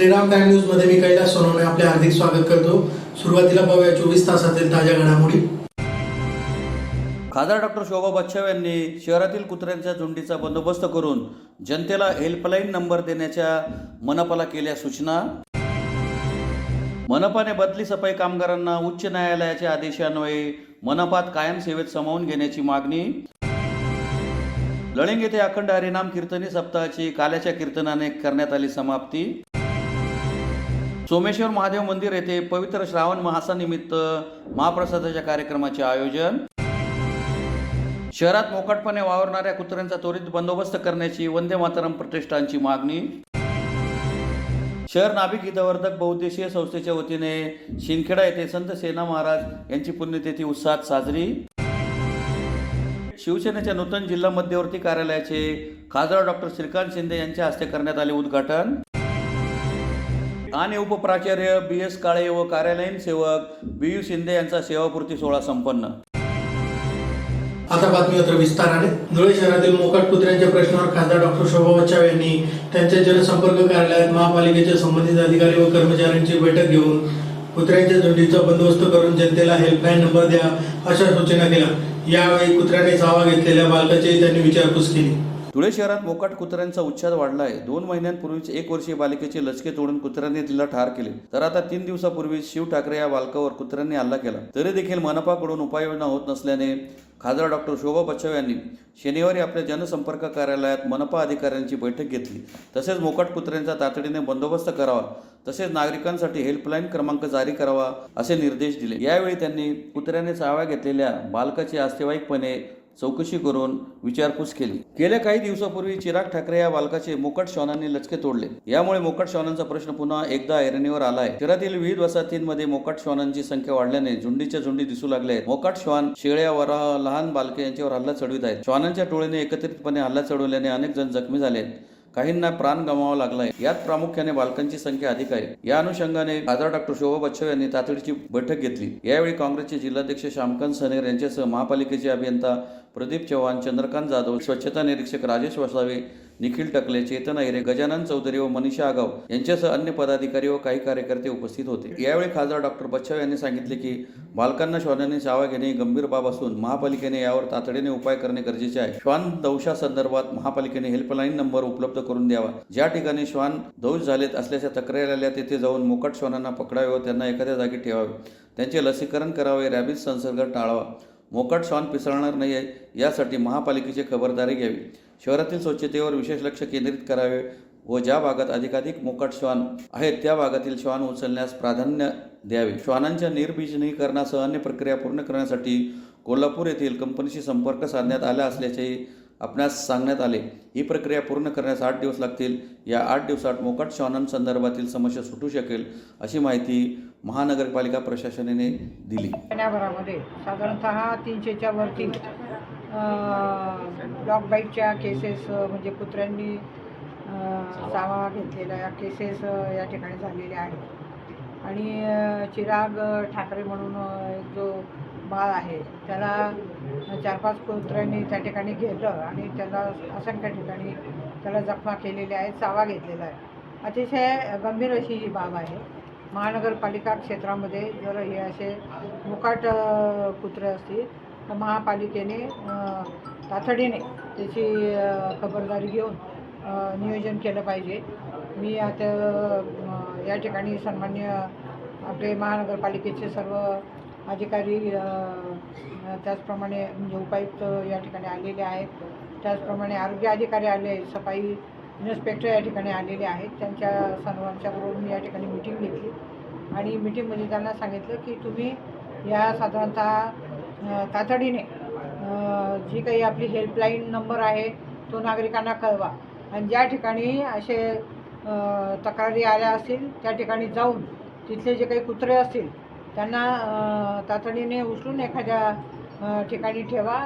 Shriram time news मध्ये मी कैलास सोनवणे आपले हार्दिक स्वागत करतो। सुरुवातीला पाहूया 24 तासातील ताज्या घडामोडी। खासदार डॉक्टर शोभा बच्छाव यांनी शहरातील कुत्र्यांच्या झुंडीचा बंदोबस्त करून जनतेला हेल्पलाईन नंबर देण्याच्या मनपाला केल्या सूचना। मनपाने बदली सफाई कामगारांना उच्च न्यायालयाच्या आदेशान्वये मनपात कायम सेवेत सामावून घेण्याची मागणी। लळिंग येथे अखंड हरिनाम कीर्तनी सप्ताहाची काल्याच्या कीर्तनाने करण्यात आली समाप्ती। सोमेश्वर महादेव मंदिर येथे पवित्र श्रावण मासानिमित्त महाप्रसादाच्या कार्यक्रमाचे आयोजन। शहरात मोकाटपणे वावरणाऱ्या कुत्र्यांचा त्वरित बंदोबस्त करण्याची वंदे मातरम प्रतिष्ठानची मागणी। शहर नाभिक हितवर्धक बहुउद्देशीय संस्थेच्या वतीने शिंदखेडा येथे संत सेना महाराज यांची पुण्यतिथी उत्साहात साजरी। शिवसेनेच्या नूतन जिल्हा मध्यवर्ती कार्यालयाचे खासदार डॉक्टर श्रीकांत शिंदे यांच्या हस्ते करण्यात आले उद्घाटन। आणि उपप्राचार्य BS काळे व कार्यालयीन सेवक BU शिंदे यांचा सेवापूर्ती सोहळा संपन्न। आता बातमी मात्र विस्ताराने। धुळे शहरातील मोकाट कुत्र्यांच्या प्रश्नावर खासदार डॉक्टर शोभा बच्छाव यांनी त्यांच्या जनसंपर्क कार्यालयात महापालिकेच्या संबंधित अधिकारी व कर्मचाऱ्यांची बैठक घेऊन कुत्र्यांच्या झुंडीचा बंदोबस्त करून जनतेला हेल्पलाईन नंबर द्या अशा सूचना केल्या। यावेळी कुत्र्याने चावा घेतलेल्या बालकाची त्यांनी विचारपूस केली। धुळे शहरात मोकाट कुत्र्यांचा उच्छाद वाढला आहे। 2 महिन्यांपूर्वीच 1 वर्षीय बालिकेचे लचके तोडून कुत्र्यांनी तिला ठार केले, तर आता 3 दिवसापूर्वी शिव ठाकरे या बालकावर कुत्र्यांनी हल्ला केला। तरी देखील मनपाकडून उपाययोजना होत नसल्याने खासदार डॉक्टर शोभा बच्छाव यांनी शनिवारी आपल्या जनसंपर्क कार्यालयात मनपा अधिकाऱ्यांची बैठक घेतली। तसेच मोकाट कुत्र्यांचा तातडीने बंदोबस्त करावा, तसेच नागरिकांसाठी हेल्पलाईन क्रमांक जारी करावा असे निर्देश दिले। यावेळी त्यांनी कुत्र्याने चावा घेतलेल्या बालकाची आस्तेवाईकपणे चौकशी करून विचारपूस केली। गेल्या काही दिवसापूर्वी चिराग ठाकरे या बालकाचे मोकाट श्वानांनी लचके तोडले। यामुळे मोकाट श्वानांचा प्रश्न पुन्हा एकदा ऐरणीवर आला आहे। शहरातील विविध वसाहतींमध्ये मोकाट श्वानांची संख्या वाढल्याने झुंडीच्या झुंडी दिसू लागल्या आहेत। मोकाट श्वान, शेळ्या, वराह, लहान बालके यांच्यावर हल्ला चढवित आहेत। श्वानांच्या टोळीने एकत्रितपणे हल्ला चढवल्याने अनेक जण जखमी झाले आहेत, काहींना प्राण गमावा लागलाय। यात प्रामुख्याने बालकांची संख्या अधिक आहे। या अनुषंगाने खासदार डॉक्टर शोभा बच्छाव यांनी तातडीची बैठक घेतली। यावेळी काँग्रेसचे जिल्हाध्यक्ष श्यामकांत सनेर यांच्यासह महापालिकेचे अभियंता प्रदीप चव्हाण, चंद्रकांत जाधव, स्वच्छता निरीक्षक राजेश वसावे, निखिल टकले, चेतन ऐरे, गजानन चौधरी व मनीषा आगाव यांच्यासह अन्य पदाधिकारी व काही कार्यकर्ते उपस्थित होते। यावेळी खासदार डॉक्टर बच्छाव यांनी सांगितले की बालकांना श्वानांनी चावा घेणे ही गंभीर बाब असून महापालिकेने यावर तातडीने उपाय करणे गरजेचे आहे। श्वान दंशासंदर्भात महापालिकेने हेल्पलाईन नंबर उपलब्ध करून द्यावा। ज्या ठिकाणी श्वान दंश झालेत असल्याच्या तक्रारी आल्या तेथे जाऊन मोकाट श्वानांना पकडावे व त्यांना एखाद्या जागी ठेवावे। त्यांचे लसीकरण करावे, रॅबीज संसर्ग टाळावा। मोकाट श्वान पिसळणार नाही यासाठी महापालिकेची खबरदारी घ्यावी। शहरातील स्वच्छतेवर विशेष लक्ष केंद्रित करावे व ज्या भागात अधिकाधिक मोकाट श्वान आहेत त्या भागातील श्वान उचलण्यास प्राधान्य द्यावे। श्वानांच्या निर्बीजनीकरणासह अन्य प्रक्रिया पूर्ण करण्यासाठी कोल्हापूर येथील कंपनीशी संपर्क साधण्यात आला असल्याचेही आपणास सांगण्यात आले। ही प्रक्रिया पूर्ण करण्यास 8 दिवस लागतील। या 8 दिवसात मोकाट श्वानांसंदर्भातील समस्या सुटू शकेल अशी माहिती महानगरपालिका प्रशासनाने दिली। महिन्याभरामध्ये साधारणतः 300च्या वरती डॉग बाईटच्या केसेस म्हणजे कुत्र्यांनी चावा घेतलेल्या केसेस या ठिकाणी झालेल्या आहेत। आणि चिराग ठाकरे म्हणून जो बाळ आहे त्याला 4-5 कुत्र्यांनी त्या ठिकाणी घेतलं आणि त्याला असंख्य ठिकाणी त्याला जखमा केलेल्या आहेत, चावा घेतलेला आहे। अतिशय गंभीर अशी ही बाब आहे। महानगरपालिका क्षेत्रामध्ये जर हे असे मोकाट कुत्रे असतील तर महापालिकेने तातडीने त्याची खबरदारी घेऊन नियोजन केलं पाहिजे। मी आता या ठिकाणी सन्मान्य आपले महानगरपालिकेचे सर्व अधिकारी त्याचप्रमाणे म्हणजे उपायुक्त या ठिकाणी आलेले आहेत, त्याचप्रमाणे आरोग्य अधिकारी आले, सफाई इन्स्पेक्टर या ठिकाणी आलेले आहेत। त्यांच्या सर्वांच्याबरोबर मी या ठिकाणी मीटिंग घेतली आणि मीटिंगमध्ये त्यांना सांगितलं की तुम्ही या साधारणतः तातडीने जी काही आपली हेल्पलाईन नंबर आहे तो नागरिकांना कळवा आणि ज्या ठिकाणी असे तक्रारी आल्या असतील त्या ठिकाणी जाऊन तिथले जे काही कुत्रे असतील त्यांना तातडीने उचलून एखाद्या ठिकाणी ठेवा,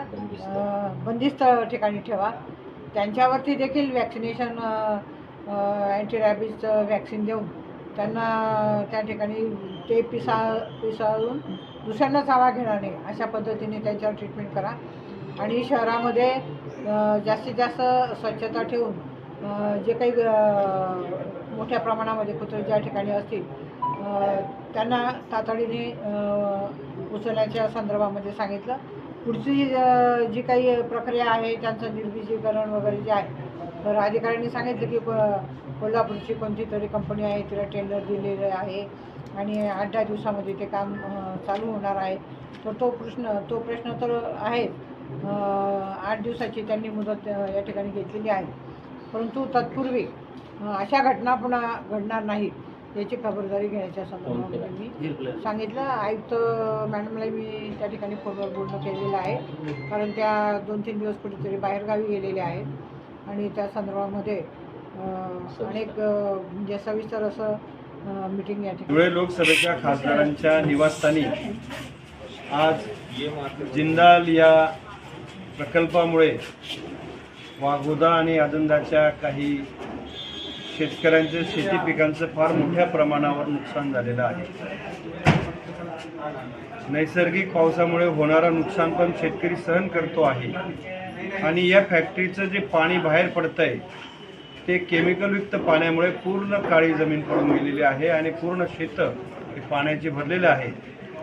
बंदिस्त ठिकाणी ठेवा। त्यांच्यावरती देखील वॅक्सिनेशन अँटी रॅबीजचं वॅक्सिन देऊन त्यांना त्या ठिकाणी ते पिसाळून दुसऱ्यांना चावा घेणार नाही अशा पद्धतीने त्यांच्यावर ट्रीटमेंट करा। आणि शहरामध्ये जास्तीत जास्त स्वच्छता ठेवून जे काही मोठ्या प्रमाणामध्ये कुत्रे ज्या ठिकाणी असतील त्यांना तातडीने उचलण्याच्या संदर्भामध्ये सांगितलं. पुढची जी काही प्रक्रिया आहे त्यांचं निर्बीजीकरण वगैरे जे आहे तर अधिकाऱ्यांनी सांगितलं की कोल्हापूरची कोणती तरी कंपनी आहे तिला टेंडर दिलेलं आहे आणि 8-10 दिवसामध्ये ते काम चालू होणार आहे. तर तो प्रश्न तर आहे. 8 दिवसाची त्यांनी मुदत या ठिकाणी घेतलेली आहे. परंतु तत्पूर्वी अशा घटना पुन्हा घडणार नाहीत याची खबरदारी घेण्याच्या संदर्भामध्ये मी सांगितलं. आयुक्त मॅडमला मी त्या ठिकाणी फोनवर बोलणं केलेलं आहे, कारण त्या 2-3 दिवस कुठेतरी बाहेरगावी गेलेल्या आहेत आणि त्या संदर्भामध्ये अनेक म्हणजे सविस्तर असं मीटिंग या ठिकाणी. धुळे लोकसभेच्या खासदारांच्या निवासस्थानी आज जिंदाल या प्रकल्पामुळे वाघोदा आणि आदंदाच्या काही शेतकऱ्यांच्या शेती पिकांचं फार मोठ्या प्रमाणावर नुकसान झालेलं आहे. नैसर्गिक पावसामुळे होणारं नुकसान पण शेतकरी सहन करतो आहे आणि या फॅक्टरीचं जे पाणी बाहेर पडतंय ते केमिकलयुक्त पाण्यामुळे पूर्ण काळी जमीन पडून गेलेली आहे आणि पूर्ण शेतं हे पाण्याचे भरलेलं आहे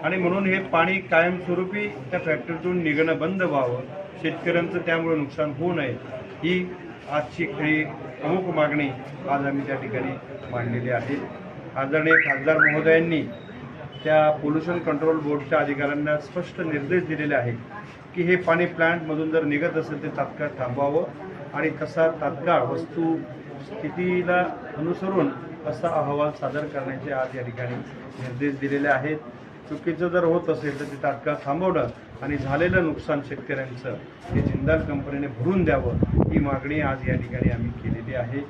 आणि म्हणून हे पाणी कायमस्वरूपी त्या फॅक्टरीतून निघणं बंद व्हावं, शेतकऱ्यांचं त्यामुळे नुकसान होऊ नये, ही आजची खरी प्रमुख मागणी आज आम्ही त्या ठिकाणी मांडलेली आहे. आदरणीय खासदार महोदयांनी त्या पोल्युशन कंट्रोल बोर्डच्या अधिकाऱ्यांना स्पष्ट निर्देश दिलेले आहेत की हे पाणी प्लांटमधून जर निघत असेल ते तात्काळ थांबवावं आणि तसा तात्काळ वस्तुस्थितीला अनुसरून असा अहवाल सादर करण्याचे आज या ठिकाणी निर्देश दिलेले आहेत. चुकीचं जर होत असेल तर ते तात्काळ थांबवणं आणि झालेलं नुकसान शेतकऱ्यांचं हे जिंदाल कंपनीने भरून द्यावं, ही मागणी आज या ठिकाणी आम्ही केलेली आहे.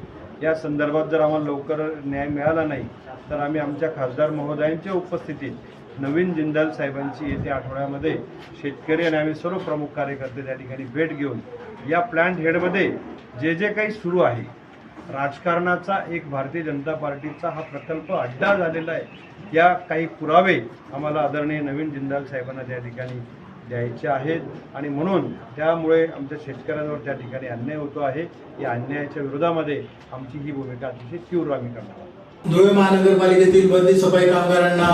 या संदर्भात जर आम्हाला लवकर न्याय मिळाला नाही तर आम्ही आमच्या खासदार महोदयांच्या उपस्थितीत नवीन जिंदाल साहेबांची येत्या आठवड्यामध्ये शेतकरी आणि आम्ही सर्व प्रमुख कार्यकर्ते त्या ठिकाणी भेट घेऊन या प्लांट हेडमध्ये जे जे काही सुरू आहे, राजकारणाचा एक भारतीय जनता पार्टीचा हा प्रकल्प अड्डा झालेला आहे, या काही पुरावे आम्हाला आदरणीय नवीन जिंदाल साहेबांना त्या ठिकाणी द्यायचे आहेत आणि म्हणून त्यामुळे आमच्या शेतकऱ्यांवर त्या ठिकाणी अन्याय होतो आहे. या अन्यायाच्या विरोधामध्ये आमची ही भूमिका अतिशय तीव्र आम्ही करणार आहोत. धुळे महानगरपालिकेतील बदली सफाई कामगारांना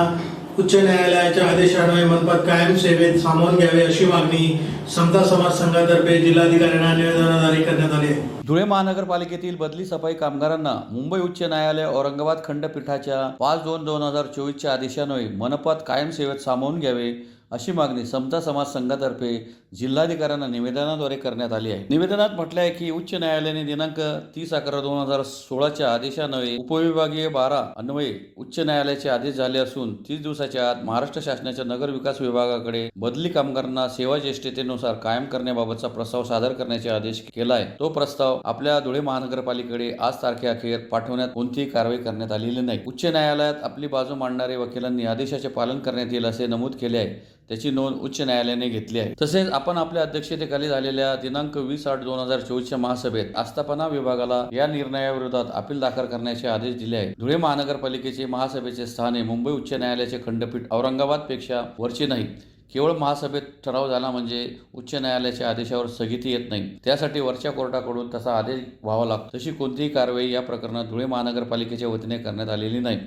उच्च न्यायालयाच्या आदेशान्वये मनपात कायम सेवेत सामावून घ्यावे अशी मागणी समता समाज संघातर्फे जिल्हाधिकाऱ्यांना निवेदनाद्वारे करण्यात आली आहे. धुळे महानगरपालिकेतील बदली सफाई कामगारांना मुंबई उच्च न्यायालय औरंगाबाद खंडपीठाच्या 5/2/2024च्या आदेशान्वये मनपात कायम सेवेत सामावून घ्यावे अशी मागणी समता समाज संघातर्फे जिल्हाधिकाऱ्यांना निवेदनाद्वारे करण्यात आली आहे. निवेदनात म्हटलं आहे की उच्च न्यायालयाने दिनांक 30/11/2016च्या आदेशान्वये उपविभागीय 12 अन्वये उच्च न्यायालयाचे आदेश झाले असून 30 दिवसाच्या आत महाराष्ट्र शासनाच्या नगर विकास विभागाकडे बदली कामगारांना सेवा ज्येष्ठतेनुसार कायम करण्याबाबतचा प्रस्ताव सादर करण्याचे आदेश केला आहे. तो प्रस्ताव आपल्या धुळे महानगरपालिकेकडे आज तारखेअखेर पाठवण्यात कोणतीही कारवाई करण्यात आलेली नाही. उच्च न्यायालयात आपली बाजू मांडणारे वकिलांनी आदेशाचे पालन करण्यात येईल असे नमूद केले आहे. त्याची नोंद उच्च न्यायालयाने घेतली आहे. तसेच आपण आपल्या अध्यक्षतेखाली झालेल्या दिनांक 20/8/2024च्या महासभेत आस्थापना विभागाला या निर्णयाविरोधात अपील दाखल करण्याचे आदेश दिले आहेत. धुळे महानगरपालिकेचे महासभेचे स्थान हे मुंबई उच्च न्यायालयाचे खंडपीठ औरंगाबादपेक्षा वरचे नाही. केवळ महासभेत ठराव झाला म्हणजे उच्च न्यायालयाच्या आदेशावर स्थगिती येत नाही. त्यासाठी वरच्या कोर्टाकडून तसा आदेश व्हावा लागतो. तशी कोणतीही कारवाई या प्रकरणात धुळे महानगरपालिकेच्या वतीने करण्यात आलेली नाही.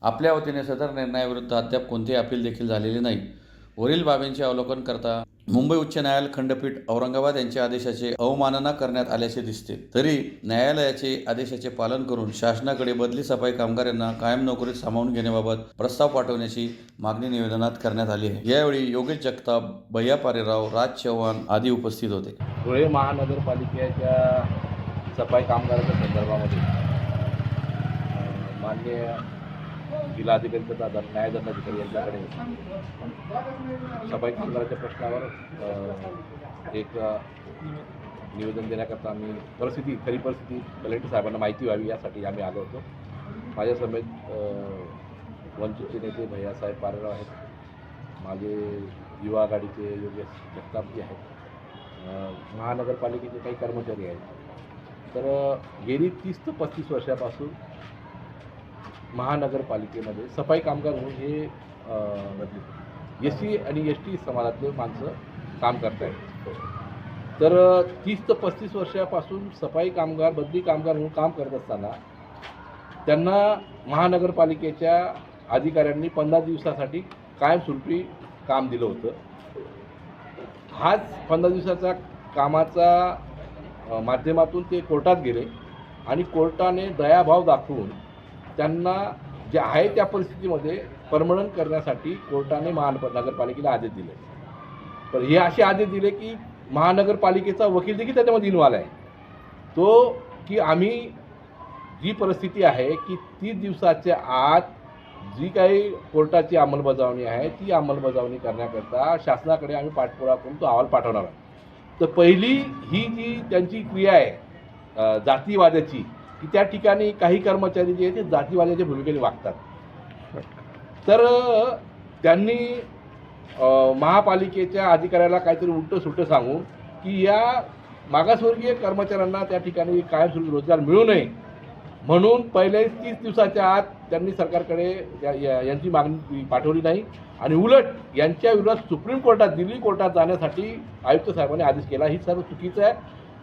आपल्या वतीने सदर निर्णयाविरुद्ध अद्याप कोणतेही अपील देखील झालेले नाही. वरील बाबींचे अवलोकन करता मुंबई उच्च न्यायालय खंडपीठ औरंगाबाद यांच्या आदेशाचे अवमानना करण्यात आल्याचे दिसते. तरी न्यायालयाचे आदेशाचे पालन करून शासनाकडे बदली सफाई कामगारांना कायम नोकरीत सामावून घेण्याबाबत प्रस्ताव पाठवण्याची मागणी निवेदनात करण्यात आली आहे. यावेळी योगेश जगताप, भैया पारेराव, राज चव्हाण आदी उपस्थित होते. धुळे महानगरपालिकेच्या सफाई कामगारांच्या संदर्भामध्ये माननीय जिल्हाधिकारी तथा न्यायदंडाधिकारी यांच्याकडे सफाई कामगारांच्या प्रश्नावर एक निवेदन देण्याकरता आम्ही खरी परिस्थिती कलेक्टर साहेबांना माहिती व्हावी यासाठी आम्ही आलो होतो. माझ्या समेत वंचितचे नेते भैयासाहेब पारेराव आहेत, माझे युवा आघाडीचे योगेश जगतापजी आहेत, महानगरपालिकेचे काही कर्मचारी आहेत. तर गेली 30 ते 35 वर्षापासून महानगरपालिकेमध्ये सफाई कामगार म्हणून हे SC आणि ST समाजातले माणसं काम करत आहेत. तर 30 ते 35 वर्षापासून सफाई कामगार बदली कामगार म्हणून काम करत असताना त्यांना महानगरपालिकेच्या अधिकाऱ्यांनी 15 दिवसासाठी कायमस्वरूपी काम दिलं होतं. हाच 15 दिवसाचा कामाचा माध्यमातून ते कोर्टात गेले आणि कोर्टाने दयाभाव दाखवून त्यांना जे आहे त्या परिस्थितीमध्ये परमनंट करण्यासाठी कोर्टाने महानगरपालिकेला आदेश दिले. तर हे असे आदेश दिले की महानगरपालिकेचा वकील देखील त्याच्यामध्ये इन्व्हॉल्व आहे. तो की आम्ही जी परिस्थिती आहे की 30 दिवसाच्या आत जी काही कोर्टाची अंमलबजावणी आहे ती अंमलबजावणी करण्याकरता शासनाकडे आम्ही पाठपुरावा करून तो अहवाल पाठवणार आहोत. तर पहिली ही जी त्यांची क्रिया आहे जातीवादाची, की त्या ठिकाणी काही कर्मचारी जे आहेत ते जातीवादाच्या भूमिकेने वागतात. तर त्यांनी महापालिकेच्या अधिकाऱ्याला काहीतरी उलटं सुलटं सांगून की या मागासवर्गीय कर्मचाऱ्यांना त्या ठिकाणी कायमस्वरूपी रोजगार मिळू नये म्हणून पहिले 30 दिवसाच्या आत त्यांनी सरकारकडे यांची मागणी पाठवली नाही आणि उलट यांच्या विरोधात सुप्रीम कोर्टात, दिल्ली कोर्टात जाण्यासाठी आयुक्त साहेबांनी आदेश केला. ही सर्व चुकीचं आहे.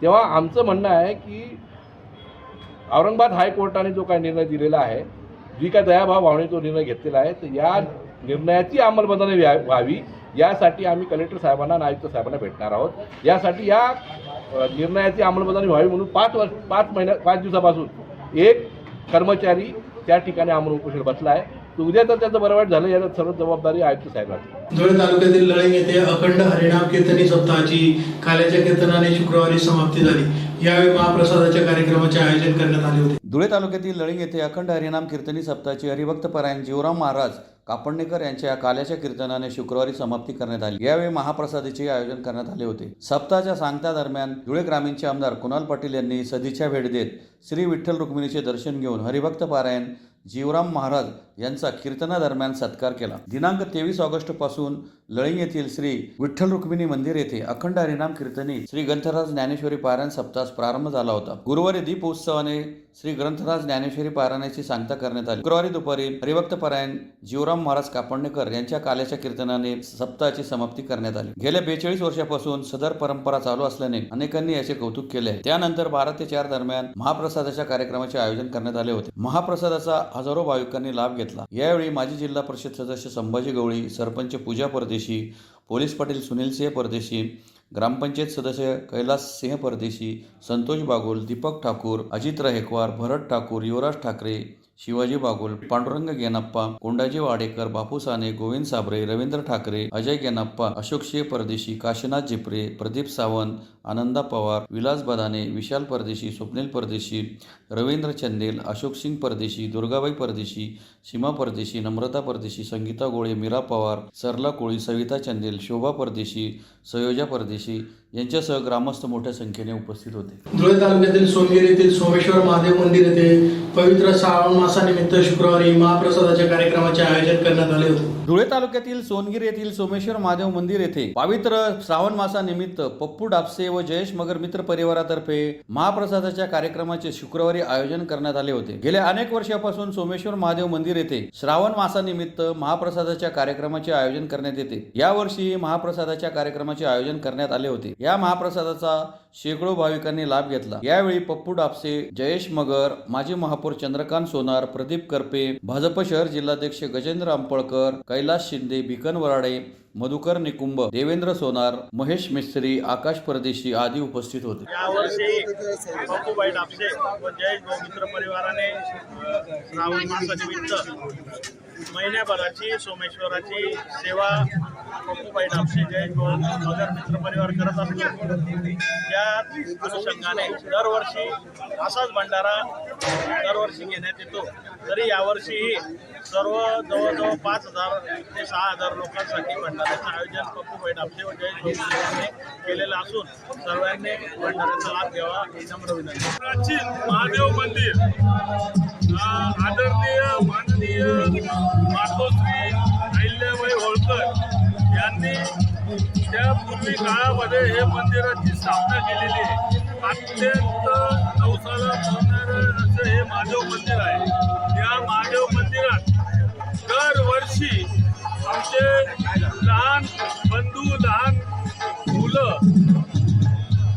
तेव्हा आमचं म्हणणं आहे की औरंगाबाद हायकोर्टाने जो काही निर्णय दिलेला आहे, जी काय दयाभाव भावने जो निर्णय घेतलेला आहे, तर या निर्णयाची अंमलबजावणी व्हावी यासाठी आम्ही कलेक्टर साहेबांना आणि आयुक्त साहेबांना भेटणार आहोत. यासाठी या निर्णयाची अंमलबजावणी व्हावी म्हणून 5 दिवसापासून एक कर्मचारी त्या ठिकाणी आमरण उपोषण बसला आहे. तर उद्या तर त्याचं बरं वाईट झालं याला सर्व जबाबदारी आयुक्त साहेबांची. धुळे तालुक्यातील लळंग येथे अखंड हरिनाम कीर्तनी सप्ताहाची काल्याच्या कीर्तनाने शुक्रवारी समाप्ती झाली. यावेळी महाप्रसादाच्या कार्यक्रमाचे आयोजन करण्यात आले होते. धुळे तालुक्यातील लळिंग येथे अखंड हरिनाम कीर्तनी सप्ताहाची हरिभक्त परायण जीवराम महाराज कापडणेकर यांच्या काल्याच्या कीर्तनाने शुक्रवारी समाप्ती करण्यात आली. यावेळी महाप्रसादाचे आयोजन करण्यात आले होते. सप्ताहाच्या सांगता दरम्यान धुळे ग्रामीणचे आमदार कुणाल पाटील यांनी सदिच्छा भेट देत श्री विठ्ठल रुक्मिणीचे दर्शन घेऊन हरिभक्त पारायण जीवराम महाराज यांचा कीर्तनादरम्यान सत्कार केला. दिनांक 23 ऑगस्ट पासून लळिंग येथील श्री विठ्ठल रुक्मिणी मंदिर येथे अखंड हरिनाम कीर्तनी श्री ग्रंथराज ज्ञानेश्वरी पारायण सप्ताहास प्रारंभ झाला होता. गुरुवारी दीप उत्सवाने श्री ग्रंथराज ज्ञानेश्वरी पारायणाची सांगता करण्यात आली. शुक्रवारी दुपारी हरिभक्त पारायण जीवराम महाराज कापडणेकर यांच्या काल्याच्या कीर्तनाने सप्ताहाची समाप्ती करण्यात आली. गेल्या 42 वर्षापासून सदर परंपरा चालू असल्याने अनेकांनी याचे कौतुक केले आहे. त्यानंतर 12 ते 4 दरम्यान महाप्रसादाच्या कार्यक्रमाचे आयोजन करण्यात आले होते. महाप्रसादाचा हजारो भाविकांनी लाभ घेतला. यावेळी माजी जिल्हा परिषद सदस्य संभाजी गवळी, सरपंच पूजा परदेशी, पोलीस पाटील सुनील सिंह परदेशी, ग्रामपंचायत सदस्य कैलास सिंह परदेशी, संतोष बागुल, दीपक ठाकूर, अजित रहेकवार, भरत ठाकूर, युवराज ठाकरे, शिवाजी बागुल, पांडुरंग गेनप्पा, कोंडाजी वाडेकर, बापू साने, गोविंद साबरे, रवींद्र ठाकरे, अजय गेनप्पा, अशोक सिंह परदेशी, काशीनाथ जिप्रे, प्रदीप सावंत, आनंदा पवार, विलास बदाने, विशाल परदेशी, स्वप्नील परदेशी, रवींद्र चंदेल, अशोक सिंग परदेशी, दुर्गाबाई परदेशी, सीमा परदेशी, नम्रता परदेशी, संगीता गोळे, मीरा पवार, सरला कोळी, सविता चंदेल, शोभा परदेशी, सयोजा परदेशी यांच्यासह ग्रामस्थ मोठ्या संख्येने उपस्थित होते. धुळे तालुक्यातील सोनगीर येथील सोमेश्वर महादेव मंदिर येथे पवित्र श्रावण मासानिमित्त शुक्रवारी महाप्रसादाच्या कार्यक्रमाचे आयोजन करण्यात आले होते. धुळे तालुक्यातील सोनगीर येथील सोमेश्वर महादेव मंदिर येथे पवित्र श्रावण मासानिमित्त पप्पू डापसे व जयेश मगर मित्र परिवारातर्फे महाप्रसादाच्या कार्यक्रमाचे शुक्रवारी आयोजन करण्यात आले होते. गेल्या अनेक वर्षापासून सोमेश्वर महादेव मंदिर येथे श्रावण मासानिमित्त महाप्रसादाच्या कार्यक्रमाचे आयोजन करण्यात येते. यावर्षी महाप्रसादाच्या कार्यक्रमाचे आयोजन करण्यात आले होते. या महाप्रसादाचा शेकडो भाविकांनी लाभ घेतला. यावेळी पप्पू डापसे, जयेश मगर, माजी महापौर चंद्रकांत सोनार, प्रदीप करपे, भाजप शहर जिल्हाध्यक्ष गजेंद्र अंपळकर, कैलास शिंदे, भिकन वराडे, मधुकर निकुंभ, देवेंद्र सोनार, महेश मिस्त्री, आकाश परदेशी आदी उपस्थित होते. यावर्षी पप्पूबाई डापसे व जयेश मित्र परिवाराने श्रावण मासानिमित्त महिन्याभराची सोमेश्वराची सेवा पप्पूबाई डापसे, जयेश मगर मित्र परिवार करत असतो. त्या अनुषंगाने दरवर्षी असाच भंडारा दरवर्षी घेण्यात येतो. तरी यावर्षीही जवळजवळ 5,000 ते 6,000 लोकांसाठी भंडाऱ्याचं आयोजन पप्पूबाई डापसे व जयेश यांनी केलेलं असून सर्वांनी भंडाऱ्याचा लाभ घ्यावा ही नम्र विनंती. प्राचीन महादेव मंदिर आदरणीय माननीय मातोश्री अहिल्याबाई होळकर यांनी त्या पूर्वी काळामध्ये हे मंदिराची स्थापना केलेली आहे. अत्यंत नवसाला पावणारं असं हे महादेव मंदिर आहे. या महादेव मंदिरात दरवर्षी आमचे लहान बंधू, लहान मुलं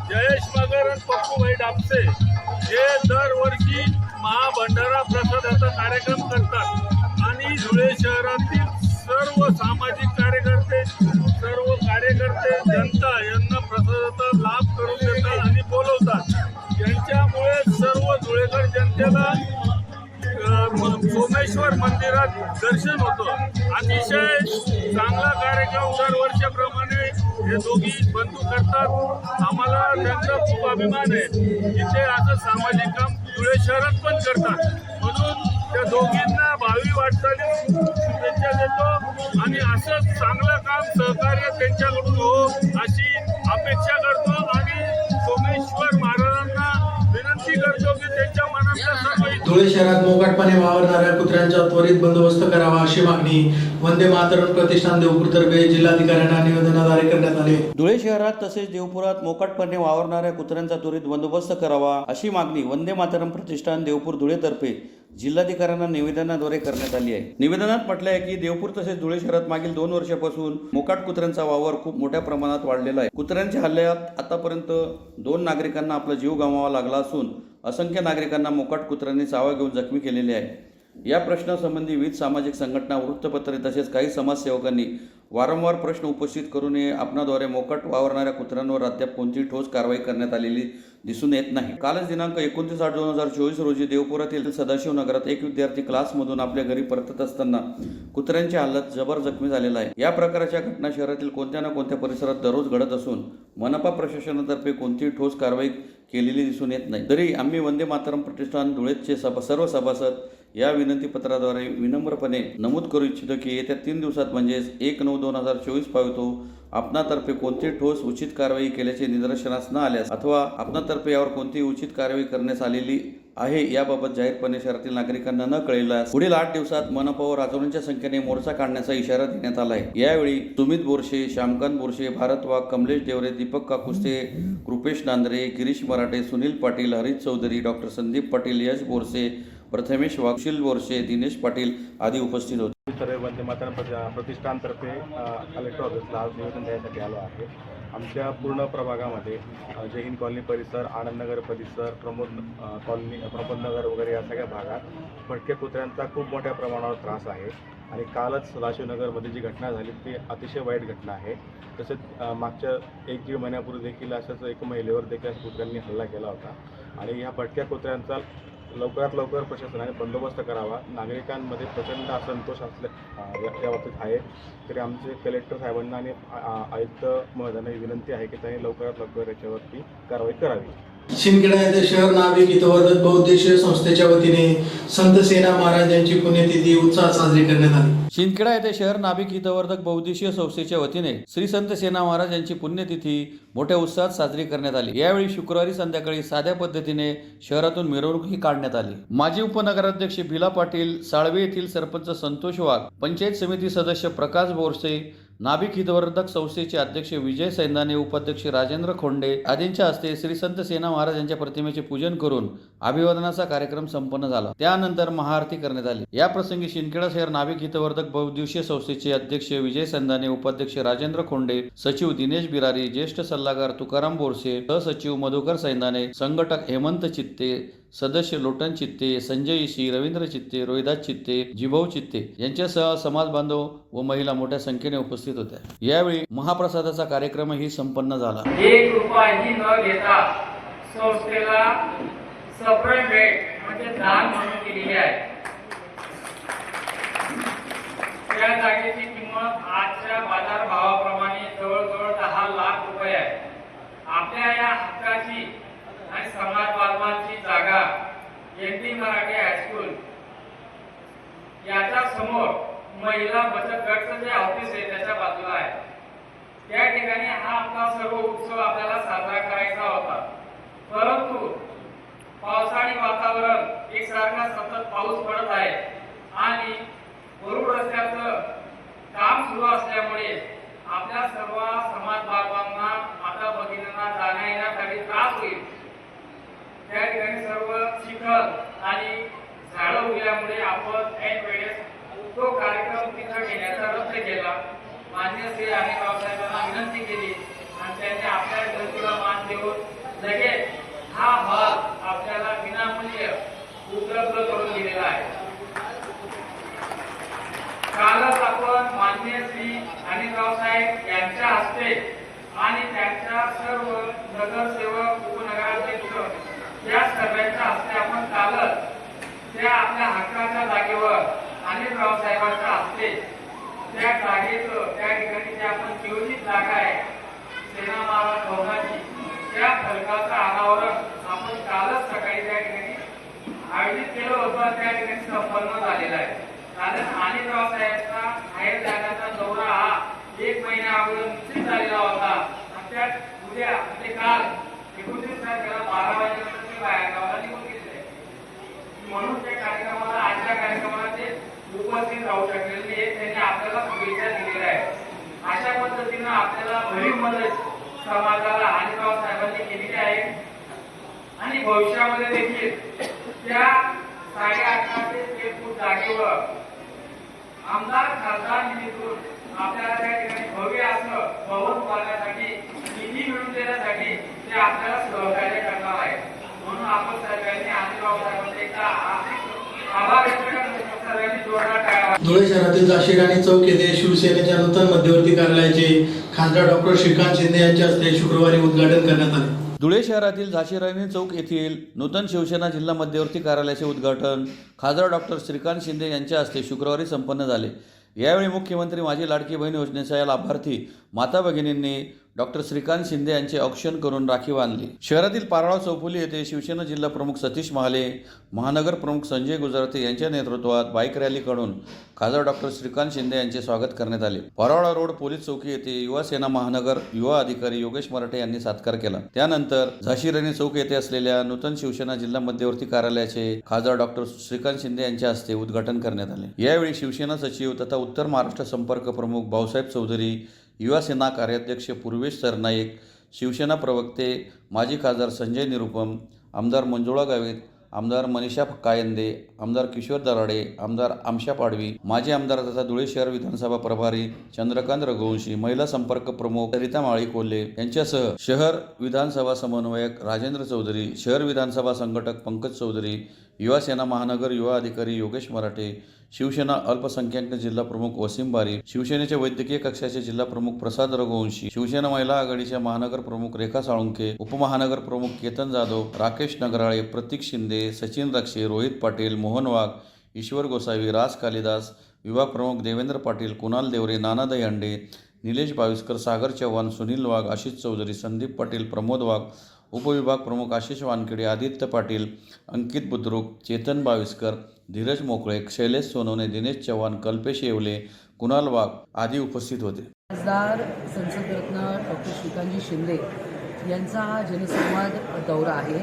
जयेश मगर आणि पप्पूबाई डापसे हे दरवर्षी महाभंडारा प्रसादाचा कार्यक्रम करतात आणि धुळे शहरातील सर्व सामाजिक कार्यकर्ते, सर्व कार्यकर्ते, जनता यांना प्रसादाचा लाभ करून देतात आणि बोलवतात. यांच्यामुळे सर्व धुळेकर जनतेला सोमेश्वर मंदिरात दर्शन होतं. अतिशय चांगला कार्यक्रम दरवर्षाप्रमाणे हे दोघी बंधू करतात. आम्हाला त्यांचा खूप अभिमान आहे की ते असं सामाजिक काम धुळे शहरात पण करतात. म्हणून त्या दोघींना भावी वाटचाली शुभेच्छा देतो आणि असं चांगलं काम सहकार्य त्यांच्याकडून हो अशी अपेक्षा करतो आणि सोमेश्वर महाराजांना विनंती करतो की त्यांच्या मनातल्या सर्व धुळे शहरात मोकाटपणे वावरणाऱ्या कुत्र्यांचा त्वरित बंदोबस्त करावा अशी मागणी वंदे मातरम प्रतिष्ठान देवपूरतर्फे जिल्हाधिकाऱ्यांना निवेदनाद्वारे करण्यात आले. धुळे शहरात तसेच देवपुरात मोकाटपणे वावरणाऱ्या कुत्र्यांचा त्वरित बंदोबस्त करावा अशी मागणी वंदे मातरम प्रतिष्ठान देवपूर धुळेतर्फे जिल्हाधिकाऱ्यांना निवेदनाद्वारे करण्यात आली आहे. निवेदनात म्हटलं आहे की देवपूर तसेच धुळे शहरात मागील 2 वर्षापासून मोकाट कुत्र्यांचा वावर खूप मोठ्या प्रमाणात वाढलेला आहे. कुत्र्यांच्या हल्ल्यात आतापर्यंत 2 नागरिकांना आपला जीव गमवावा लागला असून असंख्य नागरिकांना मोकाट कुत्र्यांनी चावा घेऊन जखमी केलेले आहे. या प्रश्नासंबंधी विविध सामाजिक संघटना, वृत्तपत्रे तसेच काही समाजसेवकांनी वारंवार प्रश्न उपस्थित करूनही आपणाद्वारे मोकाट वावरणाऱ्या कुत्र्यांवर अद्याप कोणतीही ठोस कारवाई करण्यात आलेली दिसून येत नाही. कालच दिनांक 29/8/2024 रोजी देवपुरातील सदाशिव नगरात एक विद्यार्थी क्लासमधून आपल्या घरी परतत असताना कुत्र्यांच्या हल्ल्यात जबर जखमी झालेला आहे. या प्रकारच्या घटना शहरातील कोणत्या ना कोणत्या परिसरात दररोज घडत असून मनपा प्रशासनातर्फे कोणतीही ठोस कारवाई केलेली दिसून येत नाही. तरी आम्ही वंदे मातरम प्रतिष्ठान धुळेचे सर्व सभासद या विनंतीपत्राद्वारे विनम्रपणे नमूद करू इच्छितो की येत्या 3 दिवसात म्हणजेच 1/9/2024 पावतो आपणातर्फे कोणती ठोस उचित कारवाई केल्याचे निदर्शनास न आल्यास अथवा आपणातर्फे यावर कोणती उचित कारवाई करण्यात आलेली आहे याबाबत जाहीरपणे शहरातील नागरिकांना न कळविल्यास पुढील 8 दिवसात मनपावर हजारोंच्या संख्येने मोर्चा काढण्याचा इशारा देण्यात आला आहे. यावेळी सुमित बोरसे, श्यामकांत बोरसे, भारत वाघ, कमलेश देवरे, दीपक काकुस्ते, कृपेश नांदरे, गिरीश मराठे, सुनील पाटील, हरीश चौधरी, डॉक्टर संदीप पाटील, यश बोरसे, प्रथमेश वाघ, सुशील बोरसे, दिनेश पाटील आदी उपस्थित होते. सर्व वंदे मातरम प्रतिष्ठानतर्फे कलेक्टर ऑफिसला आज निवेदन द्यायसाठी आलो आहे. आमच्या पूर्ण प्रभागामध्ये जय हिंद कॉलनी परिसर, आनंदनगर परिसर, प्रमोदनगर वगैरे या सगळ्या भागात भटक्या कुत्र्यांचा खूप मोठ्या प्रमाणावर त्रास आहे. आणि कालच सदाशिवनगरमध्ये जी घटना झाली ती अतिशय वाईट घटना आहे. तसेच मागच्या 1-1.5 महिन्यापूर्वी देखील अशाच एक महिलेवर देखील कुत्र्यांनी हल्ला केला होता. आणि ह्या भटक्या कुत्र्यांचा लवकरात लवकर प्रशासनाने बंदोबस्त करावा. नागरिकांमध्ये प्रचंड असंतोष या बाबतीत आहे. तरी आमचे कलेक्टर साहेबांना आणि आयुक्त महोदयांना विनंती आहे की त्यांनी लवकरात लवकर याच्यावरती कारवाई करावी. शिंदखेडा येथे शहर नाभिक हितवर्धक बहुउद्देशीय संस्थेच्या वतीने संत सेना महाराज यांची पुण्यतिथी उत्साहात साजरी करण्यात आली. शिंदखेडा येथे शहर नाभिक हितवर्धक बहुउद्देशीय संस्थेच्या वतीने श्री संत सेना महाराज यांची पुण्यतिथी मोठ्या उत्साहात साजरी करण्यात आली. यावेळी शुक्रवारी संध्याकाळी साध्या पद्धतीने शहरातून मिरवणूकही काढण्यात आली. माजी उपनगराध्यक्ष भिला पाटील, साळवे येथील सरपंच संतोष वाघ, पंचायत समिती सदस्य प्रकाश बोरसे, नाभिक हितवर्धक संस्थेचे अध्यक्ष विजय सैंदाने, उपाध्यक्ष राजेंद्र खोंडे आदींच्या हस्ते श्री संत सेना महाराज यांच्या प्रतिमेचे पूजन करून अभिवादनाचा कार्यक्रम संपन्न झाला. त्यानंतर महाआरती करण्यात आली. या प्रसंगी शिंदखेडा शहर नाभिक हितवर्धक बहुउद्देशीय संस्थेचे अध्यक्ष विजय सैंदाने, उपाध्यक्ष राजेंद्र खोंडे, सचिव दिनेश बिरारी, ज्येष्ठ सल्लागार तुकाराम बोरसे, सहसचिव मधुकर सैंदाने, संघटक हेमंत चित्ते, सदस्य लोटन चित्ते, संजय इशी, रवींद्र चित्ते, रोहिदास चित्ते, जिभाऊ चित्ते यांच्यासह समाज बांधव व महिला मोठ्या संख्येने उपस्थित होत्या. यावेळी महाप्रसादाचा कार्यक्रमही संपन्न झाला. 1 रुपयाही न घेता संस्थेला सेपरेट रेट म्हणजे दान म्हणून केलेली आहे. त्या जागेची किंमत आजच्या बाजारभावाप्रमाणे जवळजवळ 10 लाख रुपये आहे. आपल्या या हक्काची आणि समाज बांधवांची जागा एनटी मराठी हायस्कूल याच्या समोर महिला बचत गटचं जे ऑफिस आहे त्याच्या बाजूला आहे. त्या ठिकाणी हा आपला सर्व उत्सव आपल्याला साजरा करायचा होता. परंतु पावसाळी वातावरण, एकसारखा सतत पाऊस पडत आहे आणि वरुड रस्त्याचं काम सुरू असल्यामुळे आपल्या सर्व समाज बांधवांना, माता भगिनींना जाण्या येण्यासाठी त्रास होईल. त्या ठिकाणी सर्व चिखल आणि झाडं उगल्यामुळे आपण ऐन वेळेस तो कार्यक्रम तिथं घेण्याचा रद्द केला. मान्य श्री अनिल साहेबांना विनंती केली आणि त्यांनी आपल्या विनंतीला मान देऊन लगेच हा हॉल आपल्याला विनामूल्य उपलब्ध करून दिलेला आहे. माननीय श्री अनिलराव साहेब यांच्या हस्ते आणि त्यांच्या सर्व नगरसेवक उपनगराध्यक्ष या सर्वांच्या हस्ते आपण कालच त्या आपल्या हक्काच्या जागेवर अनिलराव साहेबांच्या हस्ते त्या जागेचं त्या ठिकाणी जे आपण नियोजित जागा आहे सेना महाराज भवनाची त्या फलकाचं अनावरण आपण कालच सकाळी त्या ठिकाणी आयोजित केलं होतं. त्या ठिकाणी संपन्न झालेला आहे. कारण अनिलराव साहेबांचा बाहेर जाण्याचा दौरा हा 1 महिन्या अगोदर निश्चित झालेला होता. त्यात उद्या म्हणजे काल 29 तारखेला 12 वाजेनंतर ते बाहेर गावाला निघून गेले. म्हणून त्या कार्यक्रमाला आजच्या कार्यक्रमाला ते उपस्थित राहू शकलेले नाही. त्यांनी आपल्याला शुभेच्छा दिलेल्या आहेत. अशा पद्धतीनं आपल्याला भरीव मदत समाजाला अनिलराव साहेबांनी केलेली आहे आणि भविष्यामध्ये देखील त्या 8.5 ते 1 फूट जागेवर आमदार खासदार निधीतून आपल्याला त्या ठिकाणी भव्य असं भवन उभारण्यासाठी निधी मिळवून देण्यासाठी ते आपल्याला सहकार्य करणार आहे. म्हणून आपण सर्वांनी अनिलराव साहेबांचे एकदा आभार व्यक्त करतो. सर्वांनी जोरदार टाळ्या. धुळे शहरातील झाशी राणी चौक येथे शिवसेनेच्या नूतन मध्यवर्ती कार्यालयाचे खासदार डॉक्टर श्रीकांत शिंदे यांच्या हस्ते शुक्रवारी उद्घाटन करण्यात आले. धुळे शहरातील झाशी राणी चौक येथील नूतन शिवसेना जिल्हा मध्यवर्ती कार्यालयाचे उद्घाटन खासदार डॉक्टर श्रीकांत शिंदे यांच्या हस्ते शुक्रवारी संपन्न झाले. यावेळी मुख्यमंत्री माझी लाडकी बहीण योजनेच्या लाभार्थी माता भगिनींनी डॉक्टर श्रीकांत शिंदे यांचे औक्षण करून राखी बांधली. शहरातील पारळा चौफुली येथे शिवसेना जिल्हा प्रमुख सतीश महाले, महानगर प्रमुख संजय गुजराते यांच्या नेतृत्वात बाईक रॅली काढून खासदार डॉक्टर श्रीकांत शिंदे यांचे स्वागत करण्यात आले. पारोळा रोड पोलीस चौकी येथे युवा सेना महानगर युवा अधिकारी योगेश मराठे यांनी सत्कार केला. त्यानंतर झाशी राणी चौक येथे असलेल्या नूतन शिवसेना जिल्हा मध्यवर्ती कार्यालयाचे खासदार डॉक्टर श्रीकांत शिंदे यांच्या हस्ते उद्घाटन करण्यात आले. यावेळी शिवसेना सचिव तथा उत्तर महाराष्ट्र संपर्क प्रमुख भाऊसाहेब चौधरी, युवा सेना कार्याध्यक्ष पूर्वेश सरनाईक, शिवसेना प्रवक्ते माजी खासदार संजय निरुपम, आमदार मंजुळा गावित, आमदार मनीषा कायंदे, आमदार किशोर दराडे, आमदार आमशा पाडवी, माजी आमदार तथा धुळे शहर विधानसभा प्रभारी चंद्रकांत रघुवंशी, महिला संपर्क प्रमुख सरिता माळी कोल्हे यांच्यासह शहर विधानसभा समन्वयक राजेंद्र चौधरी, शहर विधानसभा संघटक पंकज चौधरी, युवा सेना महानगर युवा अधिकारी योगेश मराठे, शिवसेना अल्पसंख्याक जिल्हा प्रमुख वसीम बारी, शिवसेनेच्या वैद्यकीय कक्षाचे जिल्हा प्रमुख प्रसाद रघुवंशी, शिवसेना महिला आघाडीच्या महानगर प्रमुख रेखा साळुंखे, उपमहानगर प्रमुख केतन जाधव, राकेश नगराळे, प्रतीक शिंदे, सचिन रक्षे, रोहित पाटील, मोहन वाघ, ईश्वर गोसावी, राज कालिदास, विभाग प्रमुख देवेंद्र पाटील, कुणाल देवरे, नाना दहीहंडे, निलेश बाविस्कर, सागर चव्हाण, सुनील वाघ, आशिष चौधरी, संदीप पाटील, प्रमोद वाघ, उपविभाग प्रमुख आशिष वानखेडे, आदित्य पाटील, अंकित बुद्रुक, चेतन बाविस्कर, धीरज मोकळे, शैलेश सोनवणे, दिनेश चव्हाण, कल्पेश येवले, कुणाल वाघ आदी उपस्थित होते. खासदार संसदरत्न डॉक्टर श्रीकांतजी शिंदे यांचा हा जनसंवाद दौरा आहे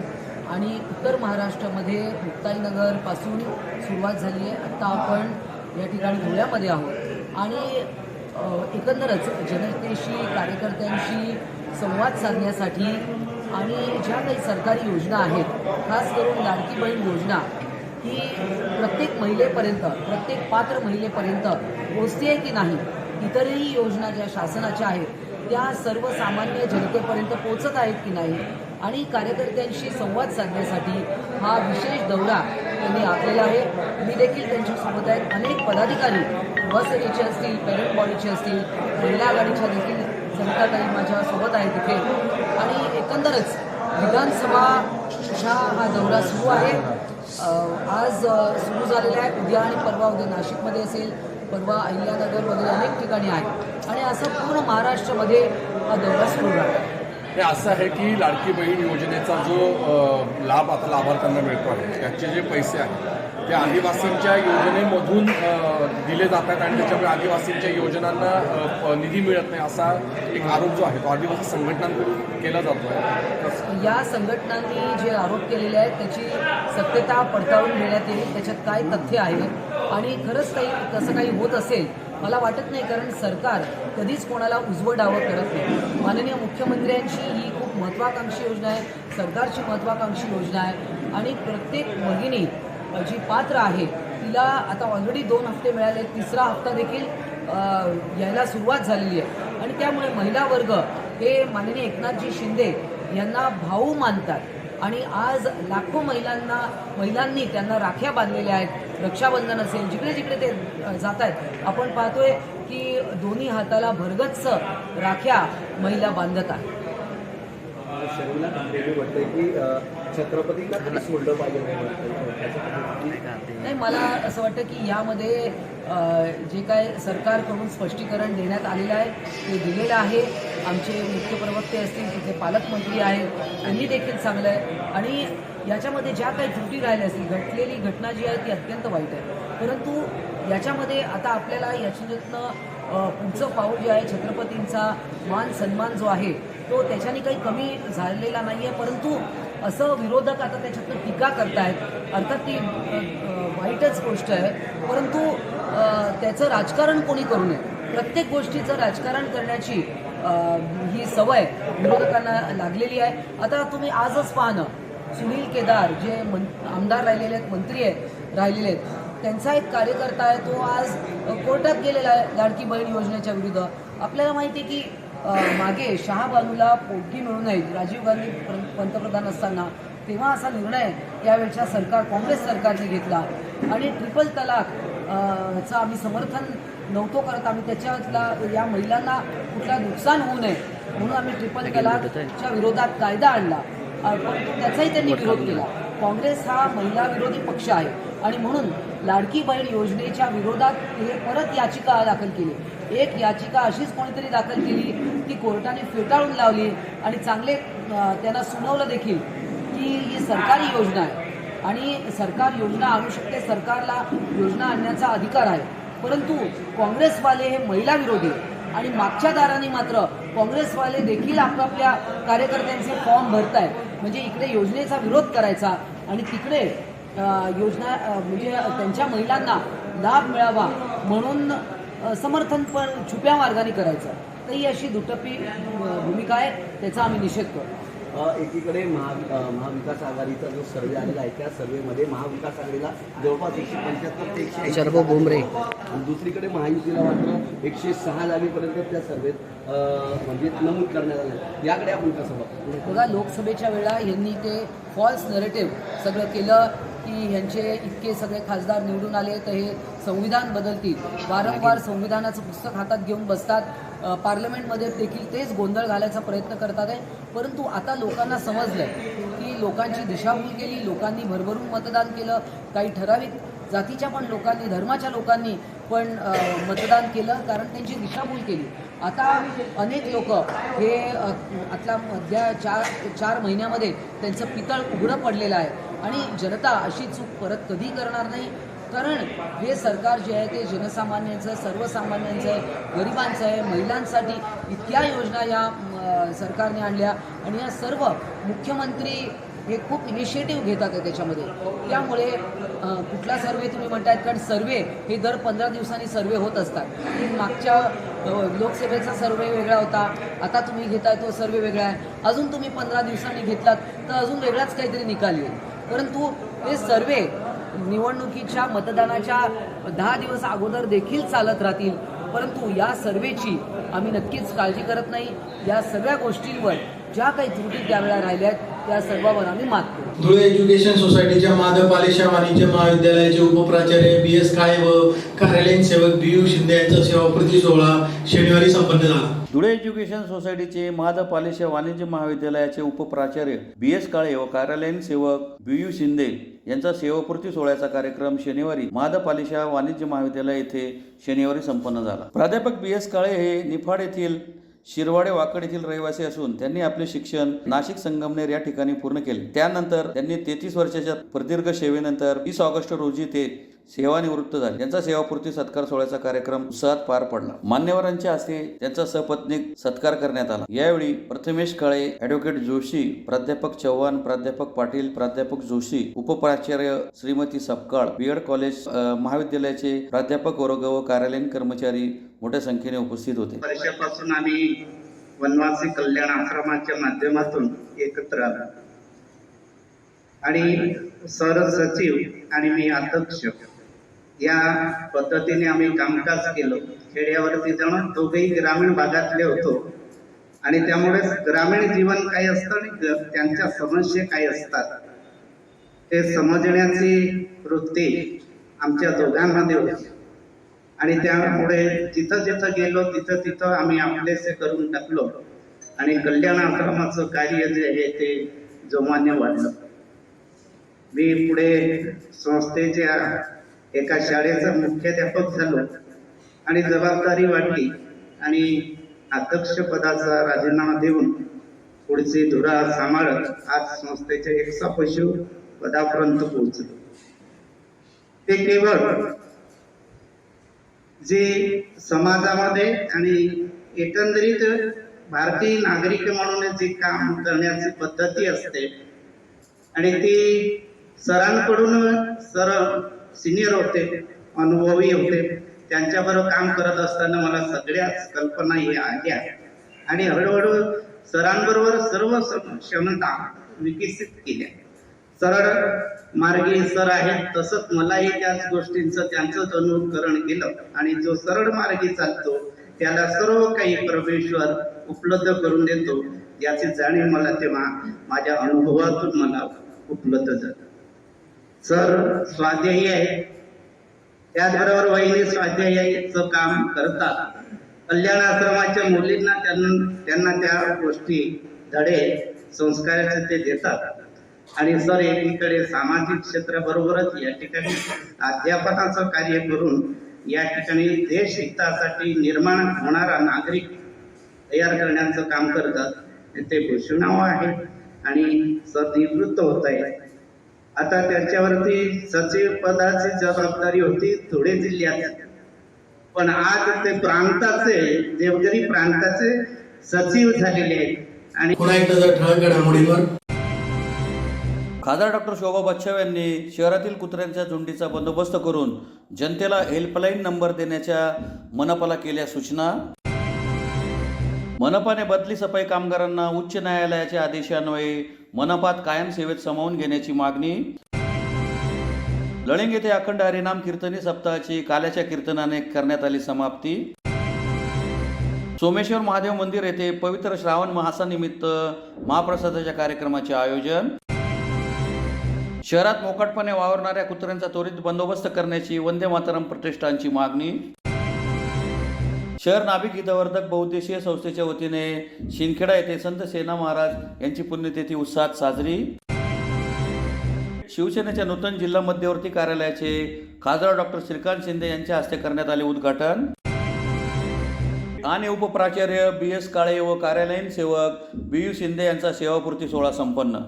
आणि उत्तर महाराष्ट्रामध्ये मुक्ताईनगरपासून सुरुवात झाली आहे. आत्ता आपण या ठिकाणी धुळ्यामध्ये आहोत आणि एकंदरच जनतेशी कार्यकर्त्यांशी संवाद साधण्यासाठी आणि ज्या काही सरकारी योजना आहेत, खास करून लाडकी बहीण योजना ही प्रत्येक महिलेपर्यंत, प्रत्येक पात्र महिलेपर्यंत पोहोचते आहे की नाही, इतरही योजना ज्या शासनाच्या आहेत त्या सर्वसामान्य जनतेपर्यंत पोहोचत आहेत की नाही आणि कार्यकर्त्यांशी संवाद साधण्यासाठी हा विशेष दौरा त्यांनी आखलेला आहे. मी देखील त्यांच्यासोबत आहेत. अनेक पदाधिकारी युवासेनेचे असतील, पेरेंट बॉडीचे असतील, महिला आघाडीच्या देखील जनताताई माझ्यासोबत आहेत तिथे आणि एकंदरच विधानसभाचा हा दौरा सुरू आहे. आज सुरू झालेला आहे. उद्या आणि परवा उद्या नाशिकमध्ये असेल, परवा अहिल्यानगर वगैरे अनेक ठिकाणी आहे आणि असं पूर्ण महाराष्ट्रामध्ये हा दौरा सुरू आहे. हे असं आहे की लाडकी बहीण योजनेचा जो लाभ आता लाभार्थ्यांना मिळतो आहे त्याचे जे पैसे आहेत ते आदिवासींच्या योजनेमधून दिले जातात आणि त्याच्यामुळे आदिवासींच्या योजनांना निधी मिळत नाही असा एक आरोप जो आहे तो आदिवासी संघटनांकडून केला जातो आहे. या संघटनांनी जे आरोप केलेले आहेत त्याची सत्यता पडताळून घेण्यात येईल. त्याच्यात काय तथ्य आहे आणि खरंच काही तसं काही होत असेल मला वाटत नाही, कारण सरकार कधीच कोणाला उजवं डावं करत नाही. माननीय मुख्यमंत्र्यांची ही खूप महत्त्वाकांक्षी योजना आहे, सरकारची महत्त्वाकांक्षी योजना आहे आणि प्रत्येक भगिनी जी पात्र आहे तिला आता ऑलरेडी 2 हफ्ते मिळाले, 3रा हप्ता देखील यायला सुरुवात झालेली आहे आणि त्यामुळे महिला वर्ग हे माननीय एकनाथजी शिंदे यांना भाऊ मानतात आणि आज लाखो महिलांनी त्यांना राख्या बांधलेल्या आहेत. रक्षाबंधन असेल, जिकडे जिकडे ते जात आहेत आपण पाहतोय की दोन्ही हाताला भरगच्च राख्या महिला बांधत आहेत. शर्मिला ठाकरेंनी म्हटलंय की छत्रपतींना कधी सोडलं पाहिजे नाही, मला असं वाटतं की यामध्ये जे काय सरकारकडून स्पष्टीकरण देण्यात आलेलं आहे ते दिलेलं आहे. आमचे मुख्य प्रवक्ते असतील, तिथे पालकमंत्री आहेत, त्यांनी देखील सांगलं आहे. आणि याच्यामध्ये ज्या काही त्रुटी राहिल्या असतील, घडलेली घटना जी आहे ती अत्यंत वाईट आहे. परंतु याच्यामध्ये आता आपल्याला याच्यातनं पुढचं पाऊल जे आहे, छत्रपतींचा मान सन्मान जो आहे तो त्याच्याने काही कमी झालेला नाही आहे. परंतु असं विरोधक आता त्याच्यातनं टीका करतायत. अर्थात ती वाईटच गोष्ट आहे, परंतु त्याचं राजकारण कोणी करू नये. प्रत्येक गोष्टीचं राजकारण करण्याची ही सवय विरोधकांना लागलेली आहे. आता तुम्ही आजच पहा ना, सुनील केदार जे आमदार राहिलेले आहेत, मंत्री राहिलेले आहेत, त्यांचा एक कार्यकर्ता आहे, तो आज कोर्टात गेलेला आहे लाडकी बहीण योजनेच्या विरुद्ध. आपल्याला माहिती आहे की मागे शहाबानूला पोटगी मिळू नये, राजीव गांधी पंतप्रधान असताना, तेव्हा असा निर्णय यावेळच्या काँग्रेस सरकारने घेतला. आणि ट्रिपल तलाक चं आम्ही समर्थन नव्हतो करत. आम्ही त्याच्यातला या महिलांना कुठला नुकसान होऊ नये म्हणून आम्ही ट्रिपल तलाकच्या विरोधात कायदा आणला, पण त्याचाही त्यांनी विरोध केला. काँग्रेस हा महिला विरोधी पक्ष आहे आणि म्हणून लाडकी बहीण योजनेच्या विरोधात हे परत याचिका दाखल केली. एक याचिका अशीच कोणीतरी दाखल केली ती कोर्टाने फेटाळून लावली आणि चांगले त्यांना सुनावलं देखील की ही सरकारी योजना आहे आणि सरकार योजना आणू शकते, सरकारला योजना आणण्याचा अधिकार आहे. परंतु काँग्रेसवाले हे महिला विरोधी आणि मागच्या दाराने मात्र काँग्रेसवाले देखील आपापल्या कार्यकर्त्यांचे फॉर्म भरत आहेत. म्हणजे इकडे योजनेचा विरोध करायचा आणि तिकडे योजना म्हणजे त्यांच्या महिलांना लाभ मिळावा म्हणून समर्थन पण छुप्या मार्गाने करायचं. तर ही अशी दुटप्पी भूमिका आहे, त्याचा आम्ही निषेध करतो. एकीकडे महाविकास आघाडीचा जो सर्वे आलेला आहे त्या सर्वेमध्ये महाविकास आघाडीला जवळपास 175 ते 180 बोंबरे, आणि दुसरीकडे महायुतीला मात्र 106 जागेपर्यंत त्या सर्वेत म्हणजे नमूद करण्यात आलं. याकडे आपण कसं बघतो? बघा, लोकसभेच्या वेळा यांनी ते फॉल्स नरेटिव्ह सगळं केलं की ह्यांचे इतके सगळे खासदार निवडून आले तर हे संविधान बदलतील. वारंवार संविधानाचं पुस्तक हातात घेऊन बसतात. पार्लमेंटमध्ये देखील तेच गोंधळ घालायचा प्रयत्न करतात आहे. परंतु आता लोकांना समजलं की लोकांची दिशाभूल केली, लोकांनी भरभरून मतदान केलं. काही ठराविक जातीच्या पण लोकांनी, धर्माच्या लोकांनी पण मतदान केलं कारण त्यांची दिशाभूल केली. आता अनेक लोक हे आतल्या मधल्या चार महिन्यामध्ये त्यांचं पितळ उघडं पडलेलं आहे आणि जनता अशी चूक परत कधी करणार नाही. कारण हे सरकार जे आहे ते जनसामान्यांचं, सर्वसामान्यांचं आहे, गरिबांचं आहे, महिलांसाठी इतक्या योजना या सरकारने आणल्या आणि या सर्व मुख्यमंत्री हे खूप इनिशिएटिव्ह घेतात आहे त्याच्यामध्ये. त्यामुळे कुठला सर्वे तुम्ही म्हणतायत, कारण सर्वे हे दर 15 दिवसांनी सर्वे होत असतात. मागच्या लोकसभेचा सर्वे वेगळा होता, आता तुम्ही घेताय तो सर्वे वेगळा आहे. अजून तुम्ही 15 दिवसांनी घेतलात तर अजून वेगळाच काहीतरी निकाल येईल. परंतु हे सर्वे निवडणुकीच्या मतदानाच्या 10 दिवस अगोदर देखील चालत राहतील. परंतु या सर्वेची आम्ही नक्कीच काळजी करत नाही. या सगळ्या गोष्टींवर ज्या काही त्रुटी त्यावेळेला राहिल्या आहेत त्या सर्वांवर आम्ही मात करू. धुळे एज्युकेशन सोसायटीच्या माधवपालेशा वाणिज्य महाविद्यालयाचे उपप्राचार्य BS काळे व कार्यालयीन सेवक BU शिंदे यांचा सेवापूर्ती सोहळा शनिवारी संपन्न झाला. धुळे एज्युकेशन सोसायटीचे माधवपालेशा वाणिज्य महाविद्यालयाचे उपप्राचार्य BS काळे व कार्यालयीन सेवक BU शिंदे यांचा सेवापूर्ती सोहळ्याचा कार्यक्रम शनिवारी माधवपालेशा वाणिज्य महाविद्यालय येथे शनिवारी संपन्न झाला. प्राध्यापक BS काळे हे निफाड येथील शिरवाडे वाकड येथील रहिवासी असून त्यांनी आपले शिक्षण नाशिक संगमनेर या ठिकाणी पूर्ण केले. त्यानंतर त्यांनी 33 वर्षाच्या प्रदीर्घ सेवेनंतर 30 ऑगस्ट रोजी ते सेवानिवृत्त झाले. त्यांचा सेवापूर्ती सत्कार सोहळ्याचा कार्यक्रम उत्साहात पार पडला. मान्यवरांच्या हस्ते त्यांचा सपत्नीक सत्कार करण्यात आला. यावेळी प्रथमेश काळे, ॲडव्होकेट जोशी, प्राध्यापक चव्हाण, प्राध्यापक पाटील, प्राध्यापक जोशी, उपप्राचार्य श्रीमती सपकाळ, BEd कॉलेज महाविद्यालयाचे प्राध्यापक वर्ग व कार्यालयीन कर्मचारी मोठ्या संख्येने उपस्थित होते. वर्षापासून आम्ही वनवासी कल्याण आश्रमाच्या माध्यमातून एकत्र आलो आणि सरसचिव आणि मी अध्यक्ष या पद्धतीने आम्ही कामकाज केलं. खेड्यावरती जाऊन दोघेही ग्रामीण भागातले होतो आणि त्यामुळे ग्रामीण जीवन काय असतं आणि त्यांच्या समस्या काय असतात ते समजण्याची वृत्ती आमच्या दोघांमध्ये होती. आणि त्यामुळे जिथं जिथं गेलो तिथं तिथं आम्ही आपलेसे करून टाकलो आणि कल्याण आश्रमाचं कार्य जे आहे ते जोमाने वाढलं. मी पुढे संस्थेच्या एका शाळेचा मुख्याध्यापक झालो आणि जबाबदारी वाढली आणि अध्यक्ष पदाचा राजीनामा देऊन पुढची धुरा सांभाळत आज संस्थेच्या एकसापशु पदापर्यंत पोहोचलो. ते केवळ जे समाजामध्ये आणि एकंदरीत भारतीय नागरिक म्हणून जे काम करण्याची पद्धती असते आणि ती सरांकडून सर सिनियर होते, अनुभवी होते, त्यांच्याबरोबर काम करत असताना मला सगळ्याच कल्पना हे आल्या आणि हळूहळू सरांबरोबर सर्व क्षमता विकसित केल्या. सरळ मार्गी सर आहेत तसंच मलाही त्याच गोष्टींचं त्यांचंच अनुकरण केलं आणि जो सरळ मार्गी चालतो त्याला सर्व काही परमेश्वर उपलब्ध करून देतो याची जाणीव मला तेव्हा माझ्या अनुभवातून मला उपलब्ध झालं. सर स्वाध्यायी आहेत, त्याचबरोबर वहिनी स्वाध्यायाचं काम करतात. कल्याण आश्रमाच्या मुलींना त्यांना त्या गोष्टी धडे संस्काराचे ते देतात आणि सर एकीकडे सामाजिक क्षेत्राबरोबरच या ठिकाणी अध्यापनाचं कार्य करून या ठिकाणी देश हितासाठी निर्माण होणारा नागरिक तयार करण्याचं काम करतात. ते भूषणाव आहे आणि सर निवृत्त होत आहे. आता त्यांच्यावरती सचिव पदाची जबाबदारी होती धुळे जिल्ह्यात, पण आज ते प्रांताचे देवगिरी प्रांताचे सचिव झालेले आहेत. आणि पुन्हा एकदा जर ठळक घडामोडींवर खासदार डॉक्टर शोभा बच्छाव यांनी शहरातील कुत्र्यांच्या झुंडीचा बंदोबस्त करून जनतेला हेल्पलाईन नंबर देण्याच्या मनपाला केल्या सूचना. मनपाने बदली सफाई कामगारांना उच्च न्यायालयाच्या आदेशान्वये मनपात कायम सेवेत सामावून घेण्याची मागणी. लळिंग येथे अखंड हरिनाम कीर्तनी सप्ताहाची काल्याच्या कीर्तनाने करण्यात आली समाप्ती. सोमेश्वर महादेव मंदिर येथे पवित्र श्रावण मासानिमित्त महाप्रसादाच्या कार्यक्रमाचे आयोजन. शहरात मोकाटपणे वावरणाऱ्या कुत्र्यांचा त्वरित बंदोबस्त करण्याची वंदे मातरम प्रतिष्ठानची मागणी. शहर नाभिक हितवर्धक बहुउद्देशीय संस्थेच्या वतीने शिंदखेडा येथे संत सेना महाराज यांची पुण्यतिथी उत्साहात साजरी. शिवसेनेच्या नूतन जिल्हा मध्यवर्ती कार्यालयाचे खासदार डॉक्टर श्रीकांत शिंदे यांच्या हस्ते करण्यात आले उद्घाटन. आणि उपप्राचार्य BS काळे व कार्यालयीन सेवक BU शिंदे यांचा सेवापूर्ती सोहळा संपन्न.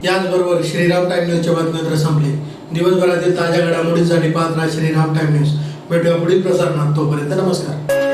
याचबरोबर श्रीराम टाइम न्यूजच्या बातम्या संपली. दिवसभरातील ताज्या घडामोडींसाठी पाहत राहा श्रीराम टाइम न्यूज. भेटूया पुढील प्रसारणात. तोपर्यंत नमस्कार.